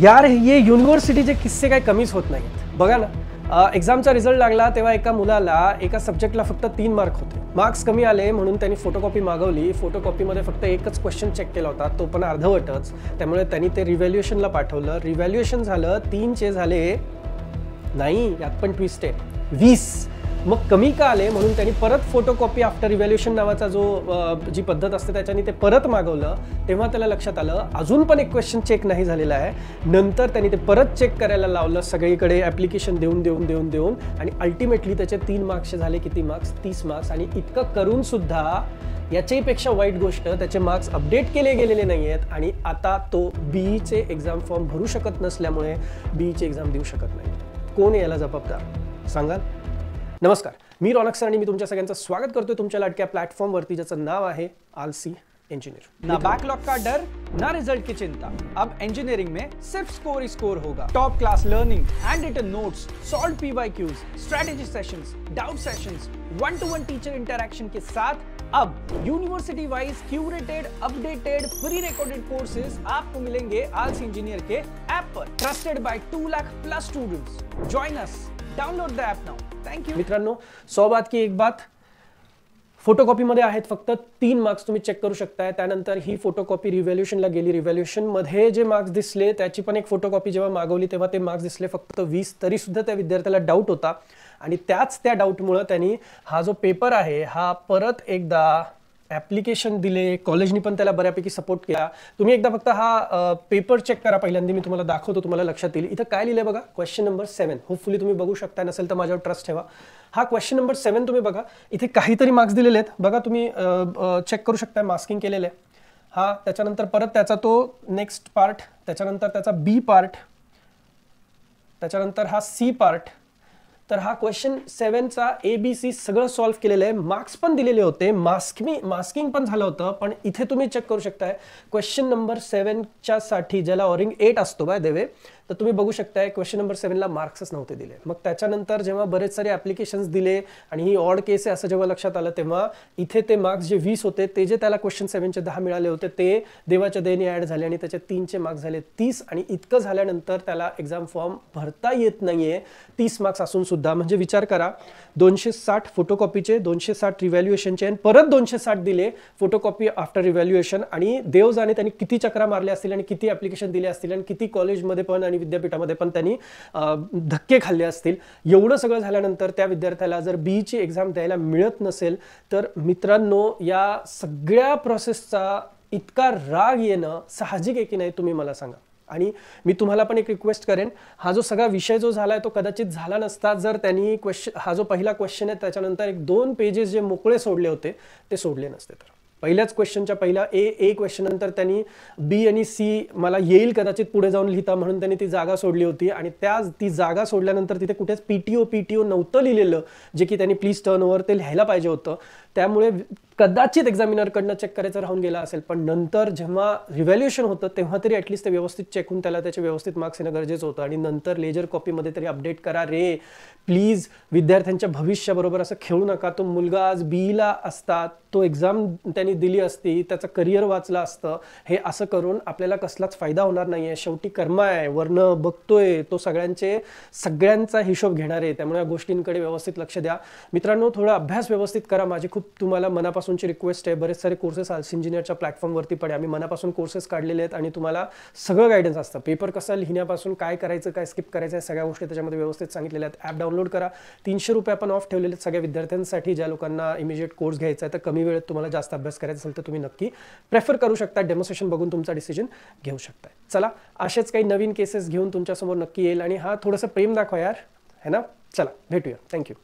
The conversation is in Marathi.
यार ये युनिव्हर्सिटीचे किस्से काही कमीच होत नाहीत. बघा ना, एक्झामचा रिझल्ट लागला तेव्हा एका मुलाला एका सब्जेक्टला फक्त 3 मार्क होते. मार्क्स कमी आले म्हणून त्यांनी फोटोकॉपी मागवली. फोटोकॉपीमध्ये फक्त एकच क्वेश्चन चेक केला होता, तो पण अर्धवटच. त्यामुळे त्यांनी ते रिव्हॅल्युएशनला पाठवलं. रिव्हॅल्युएशन झालं, 3चे झाले नाही, यात पण ट्विस्ट आहे, 20. मग कमी का आले म्हणून त्यांनी परत फोटोकॉपी आफ्टर रिव्हॅल्युएशन नावाचा जी पद्धत असते त्याच्याने ते परत मागवलं. तेव्हा त्याला लक्षात आलं अजून पण एक क्वेश्चन चेक नाही झालेला आहे. नंतर त्यांनी ते परत चेक करायला लावलं, सगळीकडे ॲप्लिकेशन देऊन आणि अल्टिमेटली त्याचे 3 मार्क्सचे झाले किती मार्क्स, 30 मार्क्स. आणि इतकं करून सुद्धा याच्याहीपेक्षा वाईट गोष्ट, त्याचे मार्क्स अपडेट केले गेलेले नाही आहेत आणि आता तो बीईचे एक्झाम फॉर्म भरू शकत नसल्यामुळे बीईची एक्झाम देऊ शकत नाही. कोण याला जबाबदार सांगाल? नमस्कार, मी रौनक सर आणि मी तुमच्या सगळ्यांचं स्वागत करतोय तुमच्या लाडक्या प्लॅटफॉर्मवरती ज्याचं नाव आहे आलसी इंजीनियर. ना बैकलॉग का डर, ना रिजल्ट की चिंता. अब इंजीनियरिंग में सिर्फ स्कोर ही स्कोर होगा. Top class learning, handwritten notes, solve PYQs, strategy sessions, doubt sessions, 1-to-1 teacher interaction के साथ अब university wise curated, updated, pre recorded courses आपको मिलेंगे आलसी इंजीनियर के ऐप पर. Trusted by 2 lakh plus students. Join us, download the app now. Thank you. मित्रांनो, 100 बात की एक बात, फोटोकॉपीमध्ये आहेत फक्त 3 मार्क्स तुम्ही चेक करू शकताय. त्यानंतर ही फोटोकॉपी रिव्हॅल्युएशनला गेली. रिव्हॅल्युएशनमध्ये जे मार्क्स दिसले त्याची पण एक फोटोकॉपी जेव्हा मागवली तेव्हा ते मार्क्स दिसले फक्त 20. तरी सुद्धा त्या विद्यार्थ्याला डाऊट होता आणि त्या डाऊटमुळे त्यांनी हा जो पेपर आहे हा परत एकदा ॲप्लिकेशन दिले. कॉलेजनी पण त्याला बऱ्यापैकी सपोर्ट केला. तुम्ही एकदा फक्त हा पेपर चेक करा. पहिल्यांदा मी तुम्हाला दाखवतो, तुम्हाला लक्षात येईल. इथं काय लिहिलंय बघा, क्वेश्चन नंबर 7. होपफुली तुम्ही बघू शकता, नसेल तर माझ्यावर ट्रस्ट ठेवा. हा क्वेश्चन नंबर 7 तुम्ही बघा. इथे काहीतरी मार्क्स दिलेले आहेत बघा, तुम्ही चेक करू शकता, मार्किंग केलेलं आहे. हा त्याच्यानंतर परत त्याचा तो नेक्स्ट पार्ट, त्याच्यानंतर त्याचा बी पार्ट, त्याच्यानंतर हा सी पार्ट. तर हा क्वेश्चन 7चा ABC सगळं सॉल्व्ह केलेलं आहे. मार्क्स पण दिलेले होते, मास्किंग पण झालं होतं. पण इथे तुम्ही चेक करू शकताय क्वेश्चन नंबर 7च्या साठी, ज्याला ऑरिंग 8 असतो बाय देवे, तर तुम्ही बघू शकताय क्वेश्चन नंबर 7ला मार्क्सच नव्हते दिले. मग त्याच्यानंतर जेव्हा बरेच सारे ॲप्लिकेशन्स दिले आणि ही ऑड केस आहे असं जेव्हा लक्षात आलं, तेव्हा इथे ते मार्क्स जे 20 होते, ते जे त्याला क्वेश्चन 7चे 10 मिळाले होते, ते देवाच्या दयेने ॲड झाले आणि त्याचे 3चे मार्क्स झाले 30. आणि इतकं झाल्यानंतर त्याला एक्झाम फॉर्म भरता येत नाहीये 30 मार्क्स असून सुद्धा. म्हणजे विचार करा, 260 फोटोकॉपीचे, 260 रिव्हॅल्युएशनचे आणि परत 260 दिले फोटोकॉपी आफ्टर रिव्हॅल्युएशन. आणि देव जाणे त्यांनी किती चक्रा मारल्या असतील आणि किती ॲप्लिकेशन दिले असतील आणि किती कॉलेजमध्ये पण आणि विद्यापीठामध्ये पण त्यांनी धक्के खाल्ले असतील. एवढं सगळं झाल्यानंतर त्या विद्यार्थ्याला जर बीईची एक्झाम द्यायला मिळत नसेल तर मित्रांनो, या सगळ्या प्रोसेसचा इतका राग येणं साहजिक आहे की नाही, तुम्ही मला सांगा. आणि मी तुम्हाला पण एक रिक्वेस्ट करेन, हा जो सगळा विषय जो झालाय तो कदाचित झाला नसता जर त्यांनी हा जो पहिला क्वेश्चन आहे त्याच्यानंतर 1-2 पेजेस जे मोकळे सोडले होते ते सोडले नसते. तर पहिल्याच क्वेश्चनच्या पहिला ए क्वेश्चन नंतर त्यांनी बी आणि सी मला येईल कदाचित पुढे जाऊन लिहिता म्हणून त्यांनी ती जागा सोडली होती. आणि ती जागा सोडल्यानंतर तिथे कुठेच पीटीओ नव्हतं लिहिलेलं, जे की त्यांनी प्लीज टर्न ओव्हर ते लिहायला पाहिजे होतं. त्यामुळे कदाचित एक्झामिनरकडनं चेक करायचं राहून गेला असेल. पण नंतर जेव्हा रिव्हॅल्युएशन होतं तेव्हा तरी ॲटलिस्ट ते व्यवस्थित चेक होऊन त्याला त्याचे व्यवस्थित मार्क्स येणं गरजेचं होतं. आणि नंतर लेजर कॉपीमध्ये तरी अपडेट करा रे प्लीज. विद्यार्थ्यांच्या भविष्याबरोबर असं खेळू नका. तो मुलगा आज बीईला असता, तो एक्झाम त्यांनी दिली असती, त्याचं करिअर वाचलं असतं. हे असं करून आपल्याला कसलाच फायदा होणार नाही आहे. शेवटी कर्म आहे, वर्ण बघतोय तो, सगळ्यांचा हिशोब घेणार आहे. त्यामुळे या गोष्टींकडे व्यवस्थित लक्ष द्या मित्रांनो. थोडा अभ्यास व्यवस्थित करा. माझी खूप तुम्हाला मनापासूनची रिक्वेस्ट आहे. बरेच सारे कोर्सेस आलसी इंजिनियरच्या प्लॅटफॉर्मवरती पण आम्ही मनापासून कोर्सेस काढलेले आहेत आणि तुम्हाला सगळं गायडन्स असतं. पेपर कसा लिहिण्यापासून काय करायचं, काय स्किप करायचं, सगळ्या गोष्टी त्याच्यामध्ये व्यवस्थित सांगितलेल्या आहेत. ॲप डाउनलोड करा. 300 रुपये आपण ऑफ ठेवलेले आहेत सगळ्या विद्यार्थ्यांसाठी. ज्या लोकांना इमिजिएट कोर्स घ्यायचा आहे तर कमी वेळेत तुम्हाला जास्त अभ्यास करायचा असेल तर तुम्ही नक्की प्रेफर करू शकता. डेमोन्स्ट्रेशन बघून तुमचा डिसिजन घेऊ शकता. चला, असेच काही नवीन केसेस घेऊन तुमच्यासमोर नक्की येईल. आणि हा थोडंसं प्रेम दाखवा यार, है ना. चला भेटूया. थँक्यू.